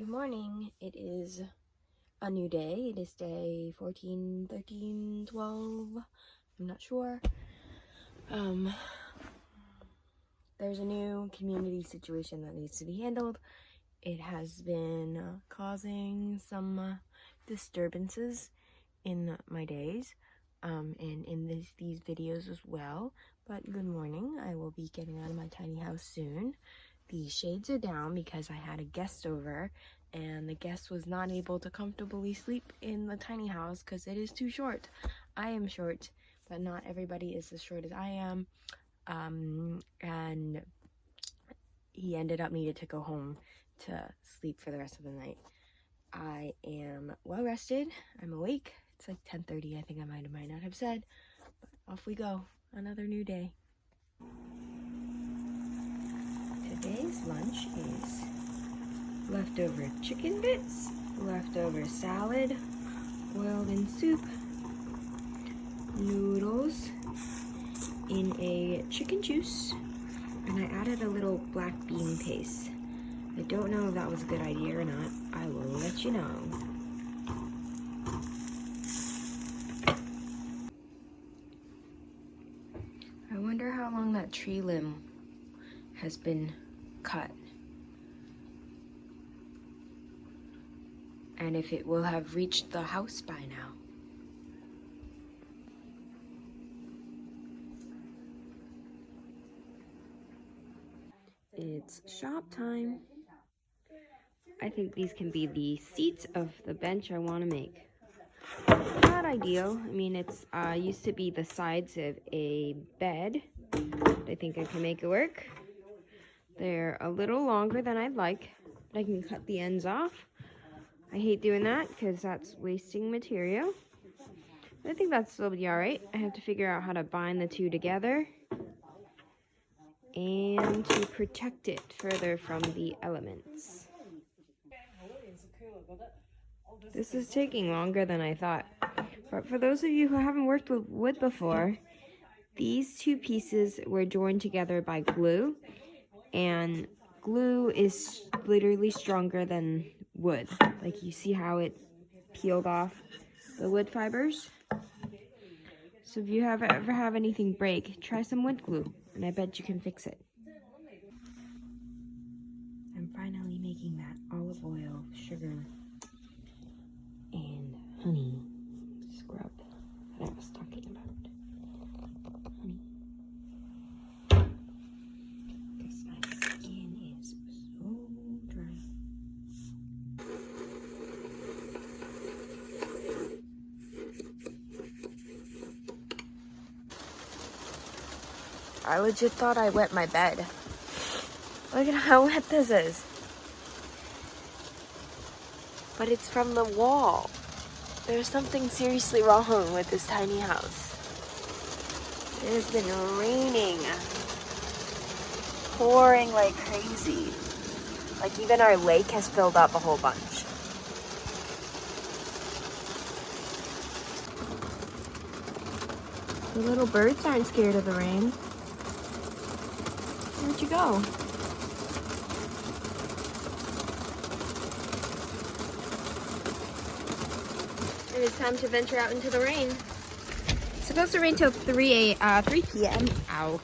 Good morning. It is a new day. It is day 14, 13, 12. I'm not sure. There's a new community situation that needs to be handled. It has been causing some disturbances in my days and in these videos as well. But good morning. I will be getting out of my tiny house soon. The shades are down because I had a guest over and the guest was not able to comfortably sleep in the tiny house because it is too short. I am short, but not everybody is as short as I am. And he ended up needed to go home to sleep for the rest of the night. I am well rested. I'm awake. It's like 10:30, I think I might not have said. But off we go. Another new day. Today's lunch is leftover chicken bits, leftover salad, boiled in soup, noodles in a chicken juice, and I added a little black bean paste. I don't know if that was a good idea or not. I will let you know. I wonder how long that tree limb has been cut, and if it will have reached the house by now. It's shop time. I think these can be the seats of the bench I want to make. Not ideal. I mean, it's used to be the sides of a bed. I think I can make it work. They're a little longer than I'd like, but I can cut the ends off. I hate doing that because that's wasting material. But I think that's still be alright. I have to figure out how to bind the two together and to protect it further from the elements. This is taking longer than I thought. But for those of you who haven't worked with wood before, these two pieces were joined together by glue, and glue is literally stronger than wood. Like, you see how it peeled off the wood fibers? So if you ever have anything break, try some wood glue, and I bet you can fix it. I'm finally making that olive oil, sugar, and honey scrub that I was talking about. Honey. Because my skin is so dry. I legit thought I wet my bed. Look at how wet this is. But it's from the wall. There's something seriously wrong with this tiny house. It has been raining, pouring like crazy. Like, even our lake has filled up a whole bunch. The little birds aren't scared of the rain. Where'd you go? It is time to venture out into the rain. It's supposed to rain till 3 p.m. Ow.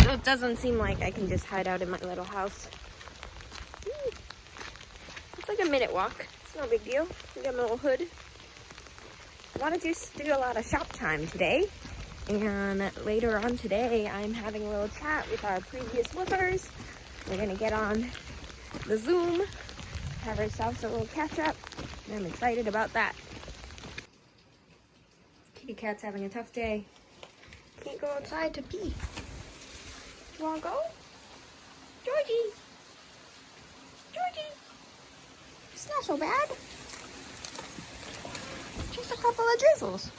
So it doesn't seem like I can just hide out in my little house. It's like a minute walk. It's no big deal. I got my little hood. I want to do a lot of shop time today. And later on today, I'm having a little chat with our previous woofers. We're going to get on the Zoom, have ourselves a little catch up. I'm excited about that. Kitty cat's having a tough day. Can't go outside to pee. You wanna go? Georgie! Georgie! It's not so bad. Just a couple of drizzles.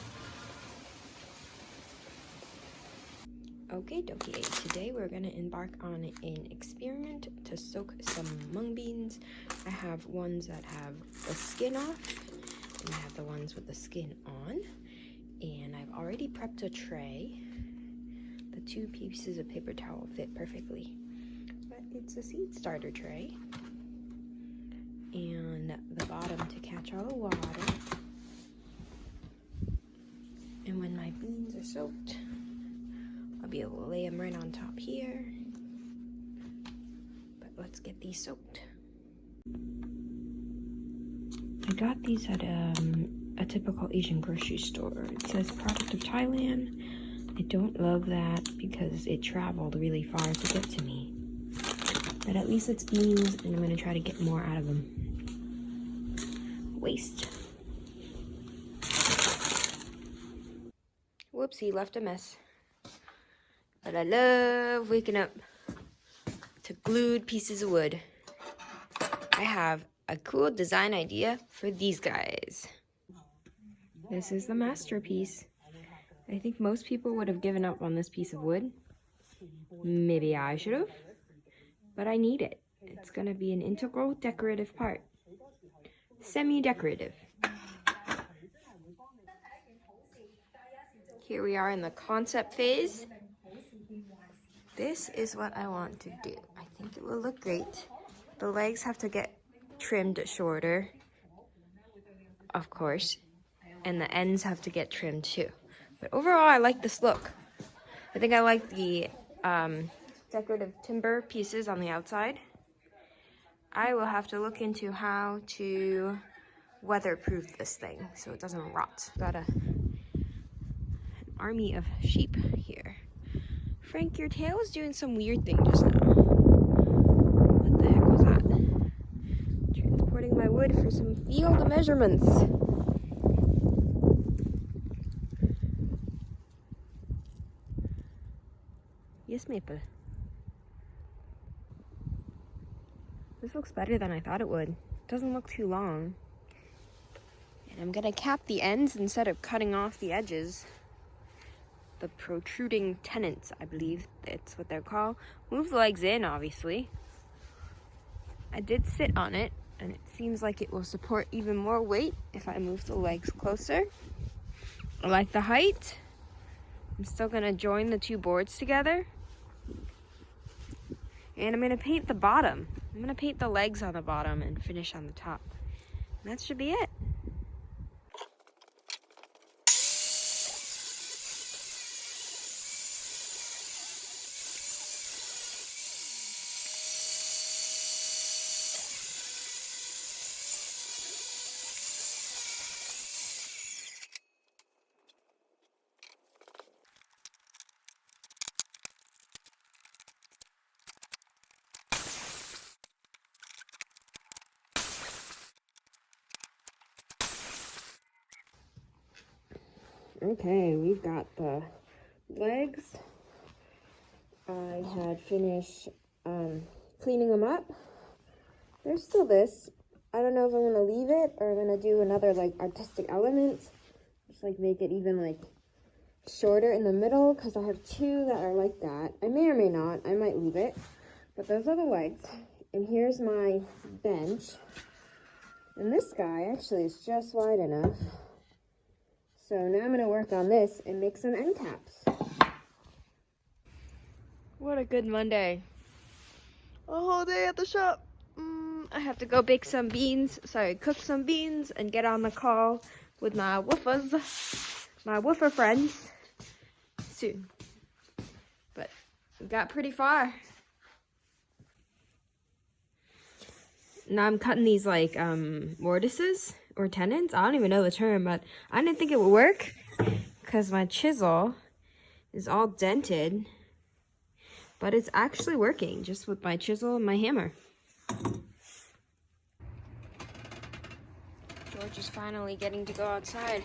Okay, dokie. Today we're gonna embark on an experiment to soak some mung beans. I have ones that have the skin off, and I have the ones with the skin on. And I've already prepped a tray. The 2 pieces of paper towel fit perfectly. But it's a seed starter tray. and the bottom to catch all the water. And when my beans are soaked, I'll be able to lay them right on top here. But let's get these soaked. I got these at a typical Asian grocery store. It says product of Thailand. I don't love that because it traveled really far to get to me. But at least it's beans, and I'm gonna try to get more out of them. Waste. Whoopsie, left a mess. But I love waking up to glued pieces of wood. I have a cool design idea for these guys. This is the masterpiece. I think most people would have given up on this piece of wood. Maybe I should have, but I need it. It's gonna be an integral decorative part. Semi-decorative. Here we are in the concept phase. This is what I want to do. I think it will look great. The legs have to get trimmed shorter, of course, and the ends have to get trimmed too. But overall, I like this look. I think I like the decorative timber pieces on the outside. I will have to look into how to weatherproof this thing so it doesn't rot. Got an army of sheep here. Frank, your tail was doing some weird thing just now. What the heck was that? Transporting my wood for some field measurements. Yes, Maple. This looks better than I thought it would. It doesn't look too long. And I'm gonna cap the ends instead of cutting off the edges. The protruding tenons, I believe that's what they're called. Move the legs in, obviously. I did sit on it, and it seems like it will support even more weight if I move the legs closer. I like the height. I'm still gonna join the two boards together. And I'm gonna paint the bottom. I'm gonna paint the legs on the bottom and finish on the top. And that should be it. Okay, we've got the legs. I had finished cleaning them up. There's still this. I don't know if I'm gonna leave it or I'm gonna do another like artistic element. Just like make it even like shorter in the middle because I have two that are like that. I may or may not. I might leave it. But those are the legs. And here's my bench. And this guy actually is just wide enough. So now I'm going to work on this and make some end caps. What a good Monday. A whole day at the shop. I have to go bake some beans, cook some beans and get on the call with my woofer friends soon. But we got pretty far. Now I'm cutting these like mortises or tenons. I don't even know the term, but I didn't think it would work because my chisel is all dented, but it's actually working just with my chisel and my hammer. George is finally getting to go outside.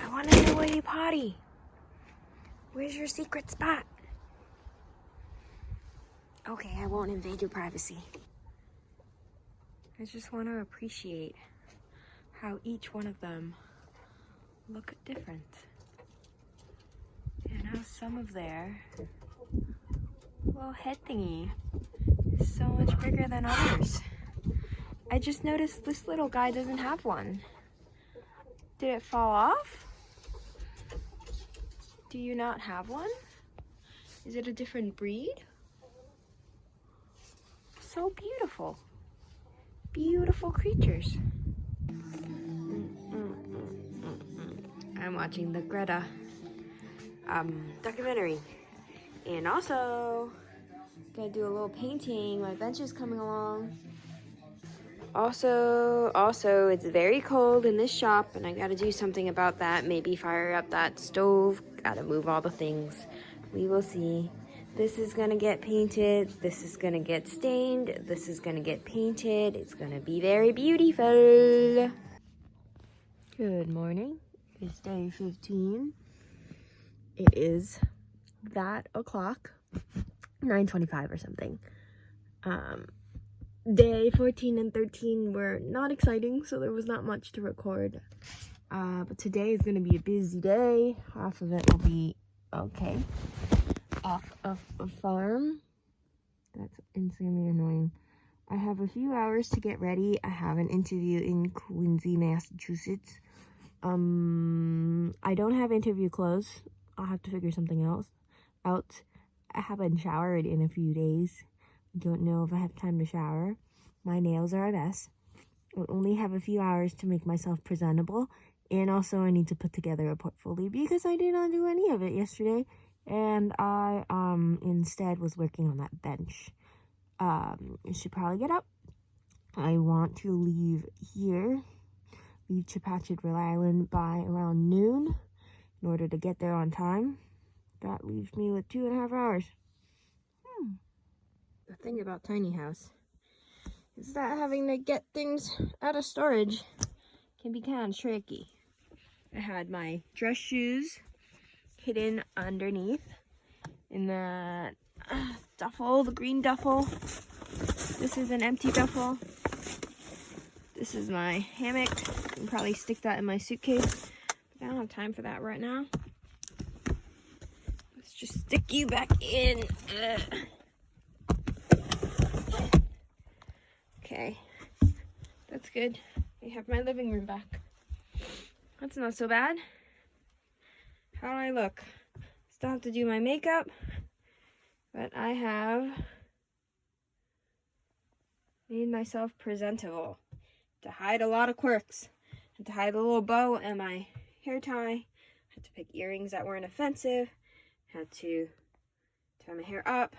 I want to know where you potty. Where's your secret spot? Okay, I won't invade your privacy. I just want to appreciate how each one of them look different. And how some of their little head thingy is so much bigger than others. I just noticed this little guy doesn't have one. Did it fall off? Do you not have one? Is it a different breed? So beautiful. beautiful creatures. I'm watching the Greta documentary. And also, gonna do a little painting. My bench is coming along. Also, it's very cold in this shop, and I gotta do something about that. Maybe fire up that stove. Gotta move all the things. We will see. This is gonna get painted. This is gonna get stained. This is gonna get painted. It's gonna be very beautiful. Good morning. It's day 15. It is that o'clock, 9:25 or something. Day 14 and 13 were not exciting, so there was not much to record. But today is going to be a busy day. Half of it will be okay. Off of a farm. That's insanely annoying. I have a few hours to get ready. I have an interview in Quincy, Massachusetts. I don't have interview clothes. I'll have to figure something else out. I haven't showered in a few days. I don't know if I have time to shower. My nails are a mess. I only have a few hours to make myself presentable. And also I need to put together a portfolio because I did not do any of it yesterday. And I instead was working on that bench. I should probably get up. I want to leave Chepachet, Rhode Island by around noon in order to get there on time. That leaves me with 2.5 hours. The thing about tiny house is that having to get things out of storage can be kind of tricky. I had my dress shoes hidden underneath in the duffel, the green duffel. This is an empty duffel. This is my hammock. I can probably stick that in my suitcase, but I don't have time for that right now. Let's just stick you back in. Okay, that's good. I have my living room back. That's not so bad. How do I look? Still have to do my makeup, but I have made myself presentable to hide a lot of quirks and to hide a little bow and my hair tie. Had to pick earrings that weren't offensive. Had to tie my hair up.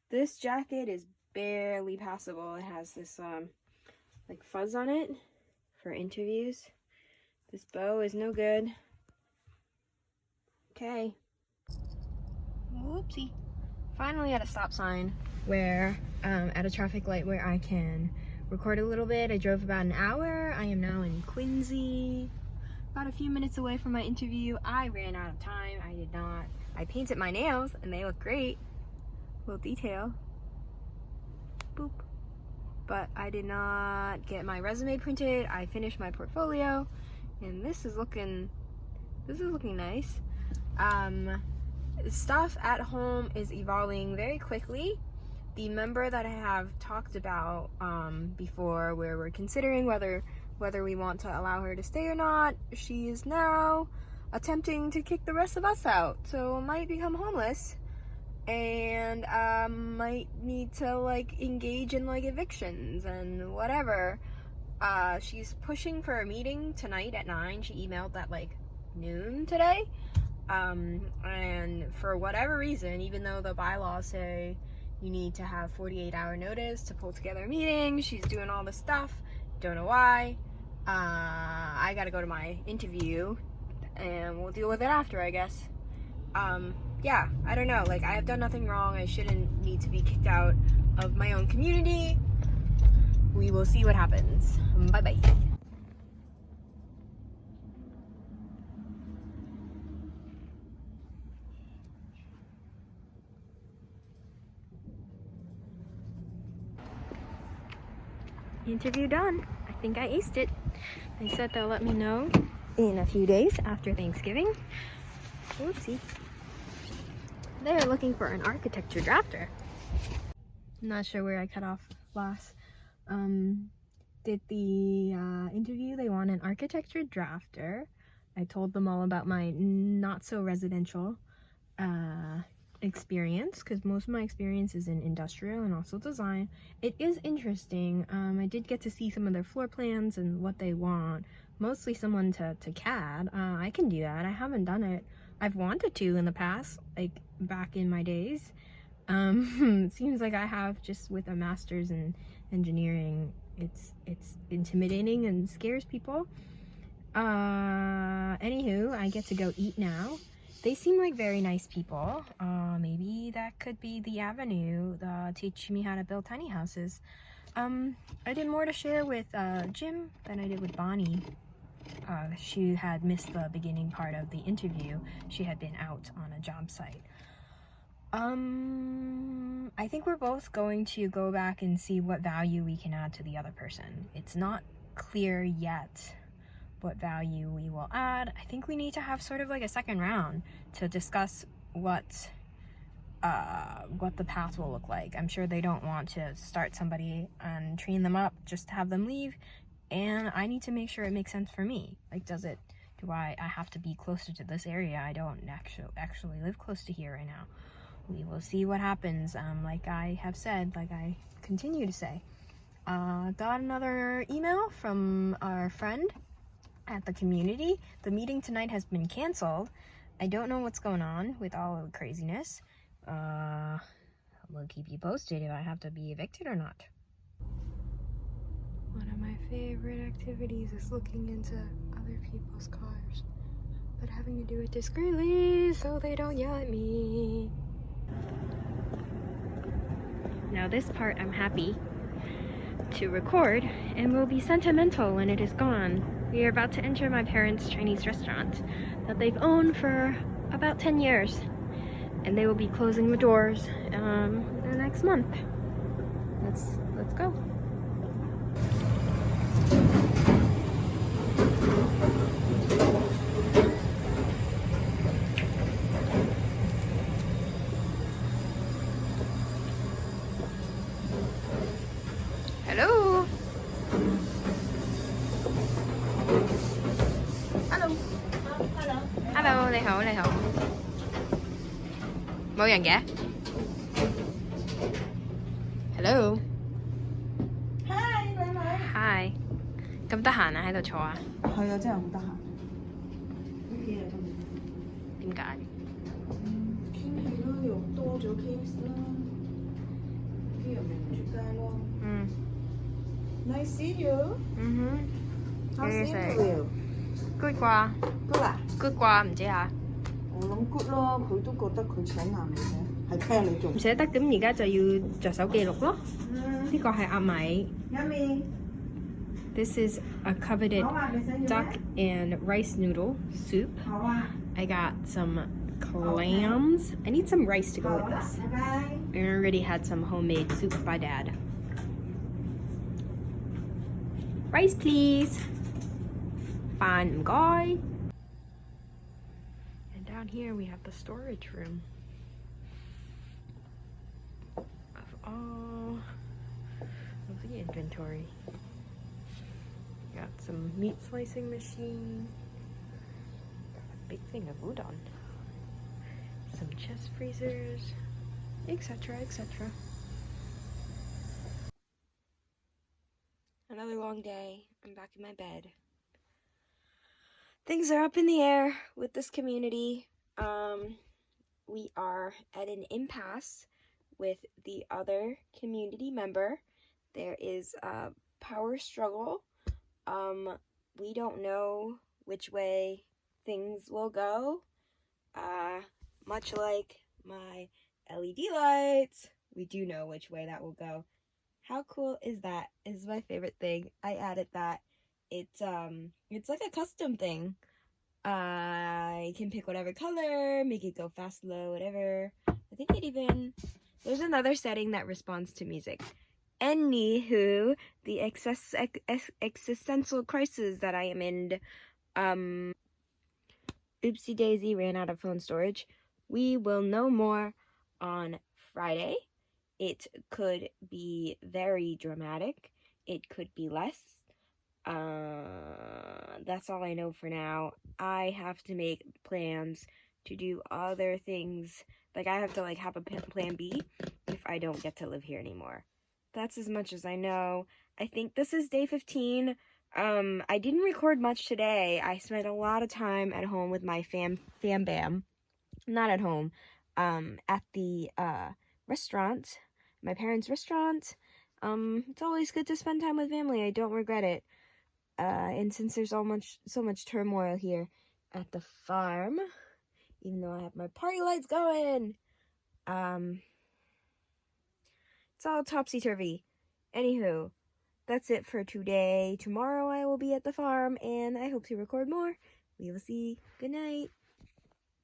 This jacket is barely passable. It has this like fuzz on it for interviews. This bow is no good. Okay. Whoopsie. Finally at a stop sign where at a traffic light where I can record a little bit. I drove about an hour. I am now in Quincy, about a few minutes away from my interview. I ran out of time. I painted my nails and they look great. Little detail. Boop. But I did not get my resume printed. I finished my portfolio and this is looking nice. Stuff at home is evolving very quickly. The member that I have talked about before, where we're considering whether we want to allow her to stay or not, she is now attempting to kick the rest of us out. So I might become homeless and might need to like engage in like evictions and whatever. She's pushing for a meeting tonight at 9. She emailed at like noon today. And for whatever reason, even though the bylaws say you need to have 48-hour notice to pull together a meeting, she's doing all this stuff. Don't know why. I gotta go to my interview and we'll deal with it after, I guess. Yeah, I don't know. Like, I have done nothing wrong. I shouldn't need to be kicked out of my own community. We will see what happens. Bye-bye. Interview done. I think I aced it. They said they'll let me know in a few days after Thanksgiving. Oopsie. They're looking for an architecture drafter. I'm not sure where I cut off last. Did the interview, they want an architecture drafter. I told them all about my not so residential experience, because most of my experience is in industrial and also design. It is interesting. I did get to see some of their floor plans and what they want. Mostly someone to CAD. I can do that. I haven't done it. I've wanted to in the past, like back in my days. It seems like I have, just with a master's in engineering. It's intimidating and scares people. Anywho, I get to go eat now. They seem like very nice people. Maybe that could be the avenue, teach me how to build tiny houses. I did more to share with Jim than I did with Bonnie. She had missed the beginning part of the interview. She had been out on a job site. I think we're both going to go back and see what value we can add to the other person. It's not clear yet what value we will add. I think we need to have sort of like a second round to discuss what the path will look like. I'm sure they don't want to start somebody and train them up just to have them leave, and I need to make sure it makes sense for me. Like, do I have to be closer to this area? I don't actually live close to here right now. We will see what happens. Like I have said, like I continue to say, got another email from our friend at the community. The meeting tonight has been canceled. I don't know what's going on with all of the craziness. We'll keep you posted if I have to be evicted or not. One of my favorite activities is looking into other people's cars, but having to do it discreetly so they don't yell at me. Now this part I'm happy to record and will be sentimental when it is gone. We are about to enter my parents' Chinese restaurant that they've owned for about 10 years, and they will be closing the doors the next month. Let's go. Hello. Hello. Hello, 你好，你好。冇人嘅。Hello。Hi，你好。Hi。咁得閒啊？喺度坐啊？係啊，真係好得閒。呢幾日都冇。點解？天氣咯，又多咗 case 啦，啲人咪唔出街咯。Nice see you。How's the interview？ Good 啩 Good 啊 ？Good 啩？唔知啊。我諗 good 咯，佢都覺得佢請男嚟嘅，係聽你做。唔捨得，咁而家就要着手記錄咯。呢個係鴨米。Yummy。 This is a coveted duck and rice noodle soup. 好啊。 I got some clams. I need some rice to go with this. 拜拜。 I already had some homemade soup by Dad. Rice, please. Fine, 唔該. And down here we have the storage room of all of the inventory. Got some meat slicing machine. Got a big thing of udon. Some chest freezers, etc., etc. Another long day. I'm back in my bed. Things are up in the air with this community. We are at an impasse with the other community member. There is a power struggle. We don't know which way things will go. Much like my LED lights, we do know which way that will go. How cool is that? Is my favorite thing. I added that. It's like a custom thing. I can pick whatever color, make it go fast, slow, whatever. I think it even, there's another setting that responds to music. Anywho, the existential crisis that I am in, oopsie daisy, ran out of phone storage. We will know more on Friday. It could be very dramatic. It could be less. That's all I know for now. I have to make plans to do other things Like, I have to, like, have a plan B if I don't get to live here anymore. That's as much as I know. I think this is day 15. I didn't record much today. I spent a lot of time at home with my fam bam. Not at home. At the, restaurant. My parents' restaurant. It's always good to spend time with family. I don't regret it. And since there's so much turmoil here at the farm, even though I have my party lights going, it's all topsy-turvy. Anywho, that's it for today. Tomorrow I will be at the farm, and I hope to record more. We will see. Good night.